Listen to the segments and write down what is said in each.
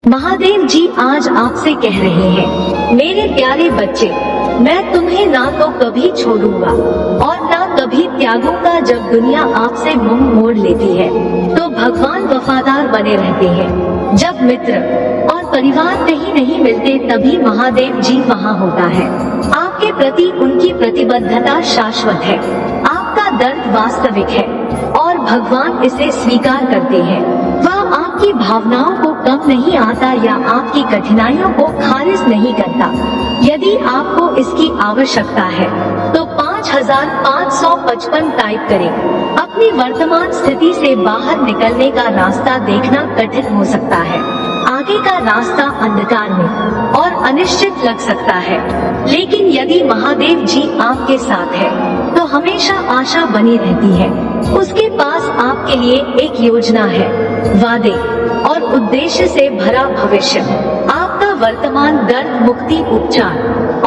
महादेव जी आज आपसे कह रहे हैं, मेरे प्यारे बच्चे, मैं तुम्हें ना तो कभी छोड़ूंगा और ना कभी त्यागूंगा। जब दुनिया आपसे मुंह मोड़ लेती है तो भगवान वफादार बने रहते हैं। जब मित्र और परिवार कहीं नहीं मिलते तभी महादेव जी वहाँ होता है। आपके प्रति उनकी प्रतिबद्धता शाश्वत है। आपका दर्द वास्तविक है और भगवान इसे स्वीकार करते हैं। वह आपकी भावनाओं को कम नहीं आता या आपकी कठिनाइयों को खारिज नहीं करता। यदि आपको इसकी आवश्यकता है तो 5555 टाइप करें। अपनी वर्तमान स्थिति से बाहर निकलने का रास्ता देखना कठिन हो सकता है। आगे का रास्ता अंधकार में और अनिश्चित लग सकता है, लेकिन यदि महादेव जी आपके साथ है तो हमेशा आशा बनी रहती है। उसके पास आपके लिए एक योजना है, वादे और उद्देश्य से भरा भविष्य। आपका वर्तमान दर्द मुक्ति, उपचार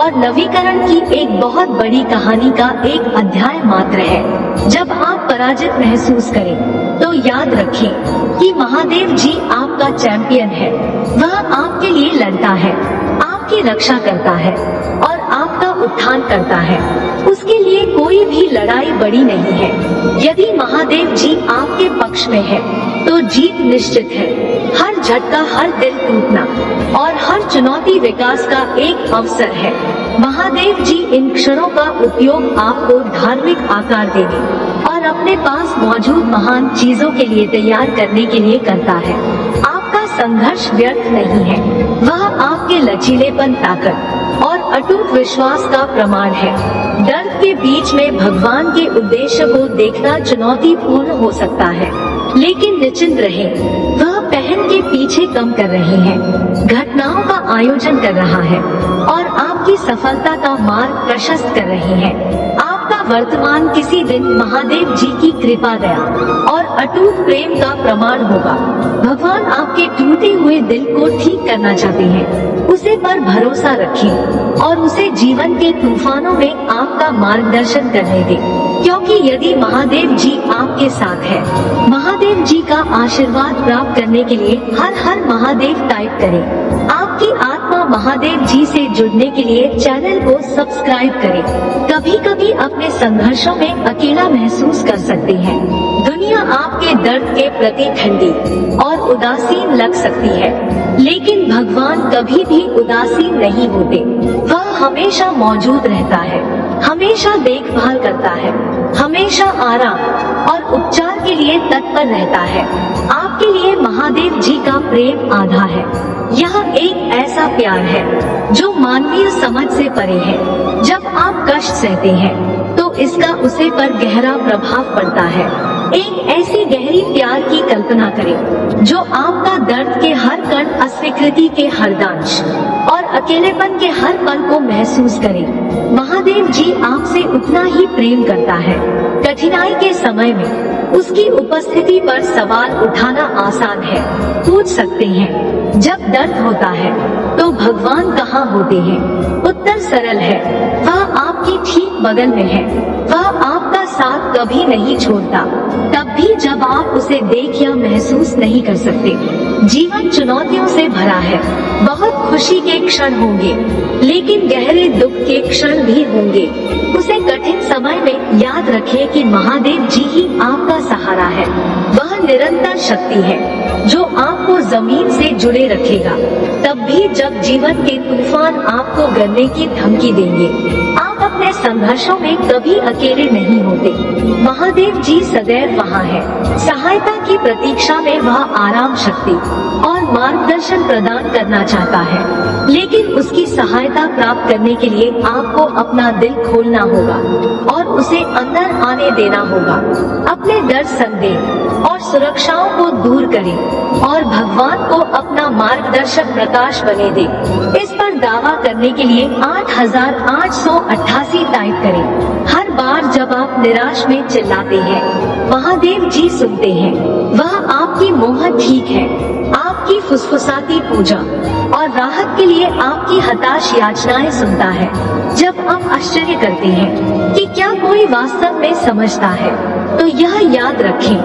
और नवीकरण की एक बहुत बड़ी कहानी का एक अध्याय मात्र है। जब आप पराजित महसूस करें तो याद रखें कि महादेव जी आपका चैंपियन है। वह आपके लिए लड़ता है, आपकी रक्षा करता है और आपका उत्थान करता है। उसके लिए कोई भी लड़ाई बड़ी नहीं है। यदि महादेव जी आपके पक्ष में है तो जीत निश्चित है। हर झटका, हर दिल टूटना और हर चुनौती विकास का एक अवसर है। महादेव जी इन क्षणों का उपयोग आपको धार्मिक आकार देने और अपने पास मौजूद महान चीजों के लिए तैयार करने के लिए करता है। आपका संघर्ष व्यर्थ नहीं है। वह आपके लचीलेपन, ताकत और अटूट विश्वास का प्रमाण है। दर्द के बीच में भगवान के उद्देश्य को देखना चुनौतीपूर्ण हो सकता है, लेकिन निश्चिंत रहें, वह पहन के पीछे कम कर रहे हैं, घटनाओं का आयोजन कर रहा है और आपकी सफलता का मार्ग प्रशस्त कर रहे हैं। आपका वर्तमान किसी दिन महादेव जी की कृपा, दया और अटूट प्रेम का प्रमाण होगा। भगवान आपके टूटे हुए दिल को ठीक करना चाहते हैं। उसे पर भरोसा रखें और उसे जीवन के तूफानों में आपका मार्गदर्शन करने दें, क्योंकि यदि महादेव जी आपके साथ है, महादेव जी का आशीर्वाद प्राप्त करने के लिए हर हर महादेव टाइप करें। आपकी आत्मा महादेव जी से जुड़ने के लिए चैनल को सब्सक्राइब करें। कभी कभी अपने संघर्षों में अकेला महसूस कर सकते हैं। दुनिया आपके दर्द के प्रति ठंडी और उदासीन लग सकती है, लेकिन भगवान कभी भी उदासीन नहीं होते। वह हमेशा मौजूद रहता है, हमेशा देखभाल करता है, हमेशा आराम और उपचार के लिए तत्पर रहता है। आपके लिए महादेव जी का प्रेम आधा है। यह एक ऐसा प्यार है जो मानवीय समझ से परे है। जब आप कष्ट सहते हैं तो इसका उसे पर गहरा प्रभाव पड़ता है। एक ऐसी गहरी प्यार की कल्पना करें जो आपका दर्द के हर कण, अस्वीकृति के हर दांश और अकेलेपन के हर पल को महसूस करे। महादेव जी आपसे उतना ही प्रेम करता है। कठिनाई के समय में उसकी उपस्थिति पर सवाल उठाना आसान है। पूछ सकते हैं, जब दर्द होता है तो भगवान कहाँ होते हैं? उत्तर सरल है, वह आपकी ठीक बगल में है। वह आपका साथ कभी नहीं छोड़ता, तब भी जब आप उसे देख या महसूस नहीं कर सकते। जीवन चुनौतियों से भरा है। बहुत खुशी के क्षण होंगे, लेकिन गहरे दुख के क्षण भी होंगे। उसे कठिन समय में याद रखें कि महादेव जी ही आपका सहारा है। वह निरंतर शक्ति है जो आपको जमीन से जुड़े रखेगा, तब भी जब जीवन के तूफान आपको गिरने की धमकी देंगे। आप अपने संघर्षों में कभी अकेले नहीं होते। महादेव जी सदैव वहाँ है। सहायता की प्रतीक्षा में वह आराम, शक्ति और मार्गदर्शन प्रदान करना चाहता है, लेकिन उसकी सहायता प्राप्त करने के लिए आपको अपना दिल खोलना होगा और उसे अंदर आने देना होगा। अपने डर, संदेह और सुरक्षाओं को दूर करें और भगवान को अपना मार्गदर्शक प्रकाश बने दें। इस पर दावा करने के लिए 8888 टाइप करें। हर बार जब आप निराश में चिल्लाते हैं, महादेव जी सुनते हैं। वह आपकी मोहन ठीक है, आपकी फुसफुसाती पूजा और राहत के लिए आपकी हताश याचनाएं सुनता है। जब आप आश्चर्य करते हैं कि क्या कोई वास्तव में समझता है, तो यह याद रखें,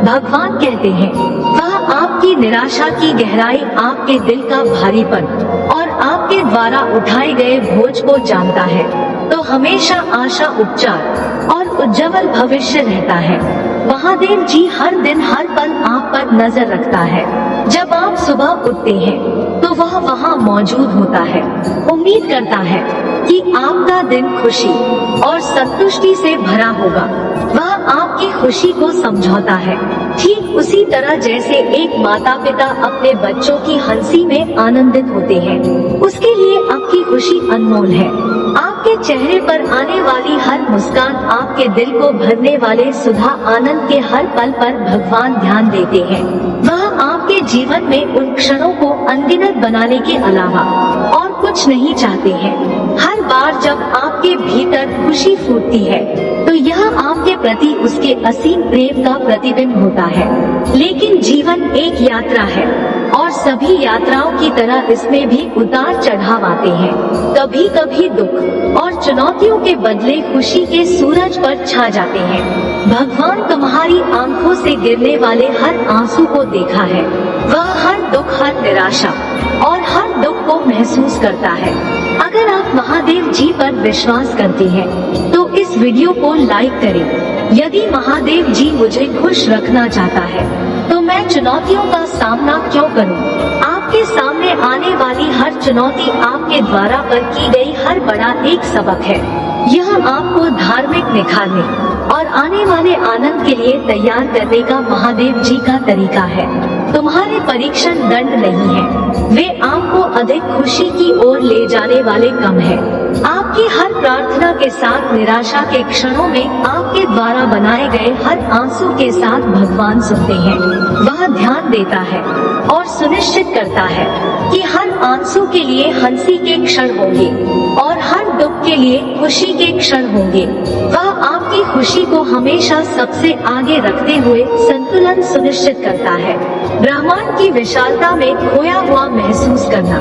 भगवान कहते हैं, वह आपकी निराशा की गहराई, आपके दिल का भारीपन और आपके द्वारा उठाए गए बोझ को जानता है, तो हमेशा आशा, उपचार और उज्जवल भविष्य रहता है। महादेव जी हर दिन हर पल आप पर नजर रखता है। जब आप सुबह उठते हैं तो वह वहाँ मौजूद होता है, उम्मीद करता है कि आपका दिन खुशी और संतुष्टि से भरा होगा। वह आपकी खुशी को समझौता है, ठीक उसी तरह जैसे एक माता पिता अपने बच्चों की हंसी में आनंदित होते हैं। उसके लिए आपकी खुशी अनमोल है। आपके चेहरे पर आने वाली हर मुस्कान, आपके दिल को भरने वाले सुधा आनंद के हर पल पर भगवान ध्यान देते हैं। वह आपके जीवन में उन क्षणों को अनगिनत बनाने के अलावा और कुछ नहीं चाहते हैं। हर बार जब आपके भीतर खुशी फूटती है तो यह आपके प्रति उसके असीम प्रेम का प्रतिबिंब होता है। लेकिन जीवन एक यात्रा है और सभी यात्राओं की तरह इसमें भी उतार चढ़ाव आते हैं। कभी कभी दुख और चुनौतियों के बदले खुशी के सूरज पर छा जाते हैं। भगवान तुम्हारी आंखों से गिरने वाले हर आंसू को देखा है। वह हर दुख, हर निराशा और हर दुख को महसूस करता है। अगर आप महादेव जी पर विश्वास करते हैं तो इस वीडियो को लाइक करें। यदि महादेव जी मुझे खुश रखना चाहता है तो मैं चुनौतियों का सामना क्यों करूं? आपके सामने आने वाली हर चुनौती आपके द्वारा पर की गई हर बड़ा एक सबक है। यह आपको धार्मिक निखारने और आने वाले आनंद के लिए तैयार करने का महादेव जी का तरीका है। तुम्हारे परीक्षण दंड नहीं है, वे आपको अधिक खुशी की ओर ले जाने वाले कम है। आपकी हर प्रार्थना के साथ निराशा के क्षणों में आपके द्वारा बनाए गए हर आंसू के साथ भगवान सुनते हैं। वह ध्यान देता है और सुनिश्चित करता है कि हर आंसू के लिए हंसी के क्षण होंगे और हर दुख के लिए खुशी के क्षण होंगे। वह आपकी खुशी को हमेशा सबसे आगे रखते हुए संतुलन सुनिश्चित करता है। ब्रह्मांड की विशालता में खोया हुआ महसूस करना,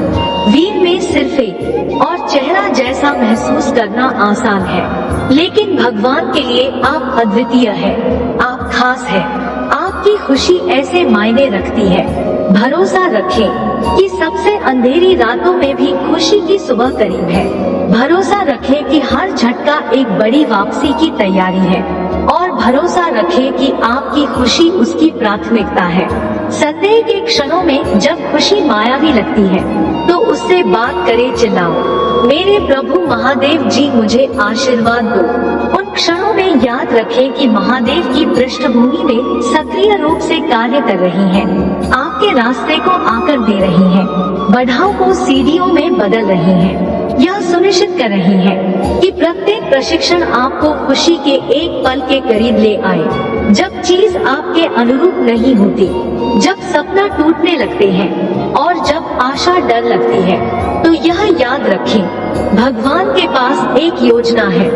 वीर में सिर्फ एक और चेहरा जैसा महसूस करना आसान है, लेकिन भगवान के लिए आप अद्वितीय है, आप खास है। आपकी खुशी ऐसे मायने रखती है। भरोसा रखें कि सबसे अंधेरी रातों में भी खुशी की सुबह करीब है। भरोसा रखें कि हर झटका एक बड़ी वापसी की तैयारी है और भरोसा रखें कि आपकी खुशी उसकी प्राथमिकता है। संदेह के क्षणों में जब खुशी मायावी लगती है तो उससे बात करे, चिल्लाओ, मेरे प्रभु महादेव जी मुझे आशीर्वाद दो। उन क्षणों में याद रखें कि महादेव की पृष्ठभूमि में सक्रिय रूप से कार्य कर रही हैं, आपके रास्ते को आकर दे रही हैं, बाधाओं को सीढ़ियों में बदल रही हैं। यह सुनिश्चित कर रही हैं कि प्रत्येक प्रशिक्षण आपको खुशी के एक पल के करीब ले आए। जब चीज आपके अनुरूप नहीं होती, जब सपना टूटने लगते हैं और जब आशा डर लगती है, तो यह याद रखें, भगवान के पास एक योजना है।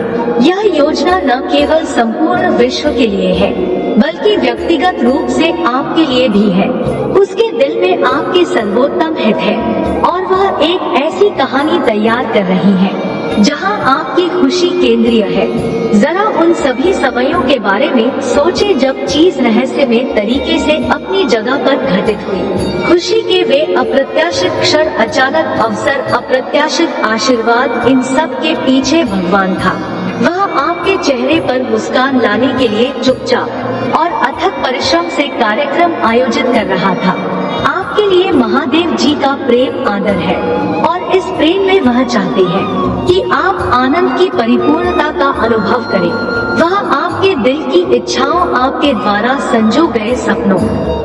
यह योजना न केवल संपूर्ण विश्व के लिए है, बल्कि व्यक्तिगत रूप से आपके लिए भी है। उसके दिल में आपके सर्वोत्तम हित है और वह एक ऐसी कहानी तैयार कर रही है जहां आपकी खुशी केंद्रीय है। जरा उन सभी समयों के बारे में सोचे जब चीज रहस्यमय तरीके से अपनी जगह पर घटित हुई। खुशी के वे अप्रत्याशित क्षण, अचानक अवसर, अप्रत्याशित आशीर्वाद, इन सब के पीछे भगवान था। वह आपके चेहरे पर मुस्कान लाने के लिए चुपचाप और अथक परिश्रम से कार्यक्रम आयोजित कर रहा था। आपके लिए महादेव जी का प्रेम आदर है और इस प्रेम में वह चाहते हैं कि आप आनंद की परिपूर्णता का अनुभव करें। वह आपके दिल की इच्छाओं, आपके द्वारा संजो गए सपनों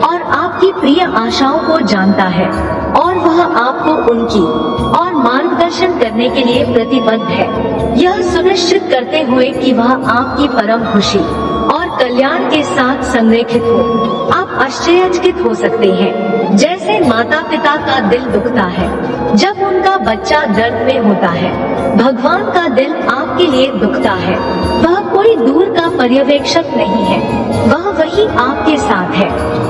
और आपकी प्रिय आशाओं को जानता है और वह आपको उनकी और मार्गदर्शन करने के लिए प्रतिबद्ध है, यह सुनिश्चित करते हुए कि वह आपकी परम खुशी और कल्याण के साथ संरेखित हो। आप आश्चर्यचकित हो सकते हैं, जैसे माता पिता का दिल दुखता है जब उनका बच्चा दर्द में होता है। भगवान का दिल आपके लिए दुखता है। वह कोई दूर का पर्यवेक्षक नहीं है, वह वही आपके साथ है,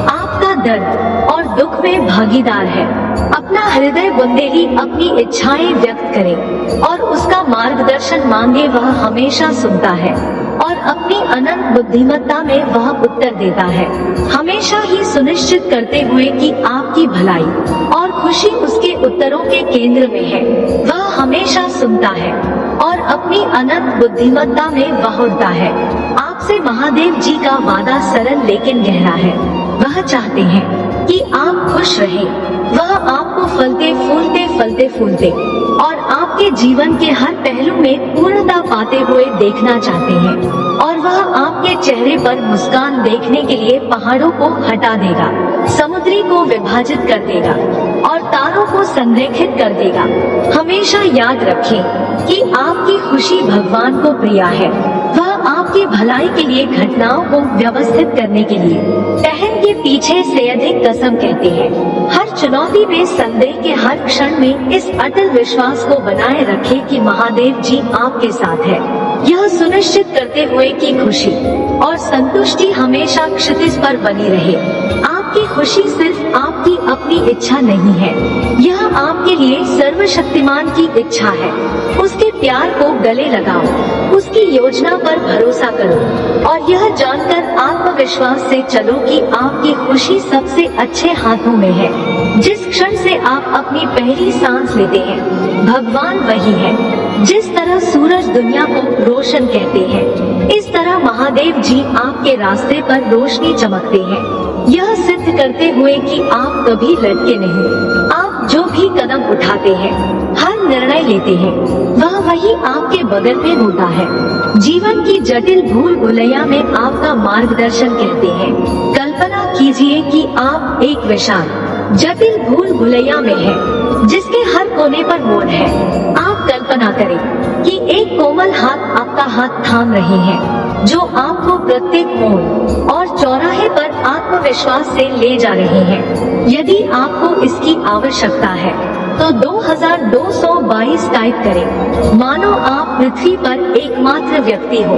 आपका दर्द और दुख में भागीदार है। अपना हृदय बुंदेली अपनी इच्छाएं व्यक्त करे और उसका मार्गदर्शन मांगे। वह हमेशा सुनता है और अपनी अनंत बुद्धिमत्ता में वह उत्तर देता है, हमेशा ही सुनिश्चित करते हुए कि आपकी भलाई और खुशी उसके उत्तरों के केंद्र में है। वह हमेशा सुनता है और अपनी अनंत बुद्धिमत्ता में वह उड़ता है। आपसे महादेव जी का वादा सरल लेकिन गहरा है। वह चाहते हैं कि आप खुश रहें। वह आपको फलते फूलते और आपके जीवन के हर पहलू में पूर्णता पाते हुए देखना चाहते हैं। और वह आपके चेहरे पर मुस्कान देखने के लिए पहाड़ों को हटा देगा, समुद्री को विभाजित कर देगा और तारों को संरेखित कर देगा। हमेशा याद रखें कि आपकी खुशी भगवान को प्रिय है। वह आपकी भलाई के लिए घटनाओं को व्यवस्थित करने के लिए पहन के पीछे से अधिक कसम कहते हैं। हर चुनौती में संदेह के हर क्षण में इस अटल विश्वास को बनाए रखें कि महादेव जी आपके साथ है। यह सुनिश्चित करते हुए कि खुशी और संतुष्टि हमेशा क्षितिज पर बनी रहे। आपकी खुशी सिर्फ आपकी अपनी इच्छा नहीं है, यह आपके लिए सर्वशक्तिमान की इच्छा है। उसके प्यार को गले लगाओ, उसकी योजना पर भरोसा करो और यह जानकर आत्मविश्वास से चलो कि आपकी खुशी सबसे अच्छे हाथों में है। जिस क्षण से आप अपनी पहली सांस लेते हैं, भगवान वही है। जिस तरह सूरज दुनिया को रोशन कहते हैं, इस तरह महादेव जी आपके रास्ते पर रोशनी चमकते हैं, यह सिद्ध करते हुए कि आप कभी लटके नहीं। आप जो भी कदम उठाते हैं, हर निर्णय लेते हैं, वह वही आपके बगल में होता है। जीवन की जटिल भूल भुलैया में आपका मार्गदर्शन कहते हैं। कल्पना कीजिए कि आप एक विशाल जटिल भूल भुलैया में है, जिसके हर कोने पर मोड़ है। आप कल्पना करें कि एक कोमल हाथ आपका हाथ थाम रहे हैं, जो आपको प्रत्येक मोड़ और चौराहे पर आत्मविश्वास से ले जा रहे हैं। यदि आपको इसकी आवश्यकता है तो 2222 टाइप करें। मानो आप पृथ्वी पर एकमात्र व्यक्ति हो।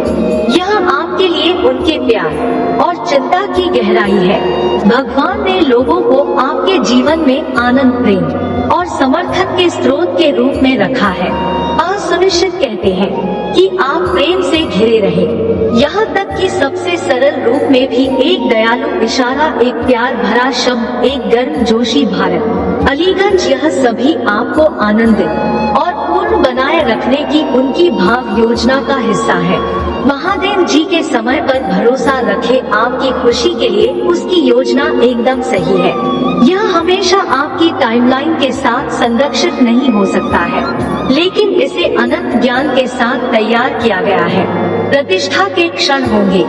यह आपके लिए उनके प्यार और चिंता की गहराई है। भगवान ने लोगों को आपके जीवन में आनंद, प्रेम और समर्थन के स्रोत के रूप में रखा है। सुनिश्चित कहते हैं कि आप प्रेम से घिरे रहें, यहाँ तक कि सबसे सरल रूप में भी एक दयालु इशारा, एक प्यार भरा शब्द, एक गर्मजोशी भारत अलीगंज, यह सभी आपको आनंदित और पूर्ण बनाए रखने की उनकी भाव योजना का हिस्सा है। महादेव जी के समय पर भरोसा रखें। आपकी खुशी के लिए उसकी योजना एकदम सही है। यह हमेशा आपकी टाइमलाइन के साथ संरक्षित नहीं हो सकता है, लेकिन इसे अनंत ज्ञान के साथ तैयार किया गया है। प्रतिष्ठा के क्षण होंगे,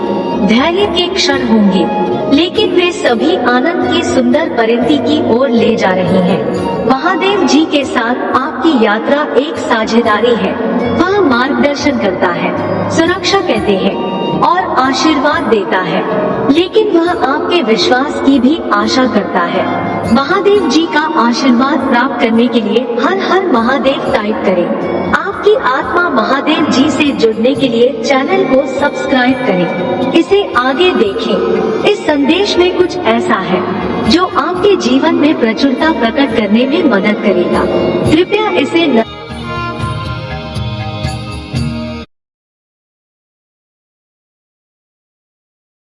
धैर्य के क्षण होंगे, लेकिन वे सभी आनंद की सुंदर परिणति की ओर ले जा रहे हैं। महादेव जी के साथ आपकी यात्रा एक साझेदारी है। वह मार्गदर्शन करता है, सुरक्षा कहते हैं और आशीर्वाद देता है, लेकिन वह आपके विश्वास की भी आशा करता है। महादेव जी का आशीर्वाद प्राप्त करने के लिए हर हर महादेव टाइप करें। आपकी आत्मा महादेव जी से जुड़ने के लिए चैनल को सब्सक्राइब करें, इसे आगे देखें। इस संदेश में कुछ ऐसा है जो आपके जीवन में प्रचुरता प्रकट करने में मदद करेगा। कृपया इसे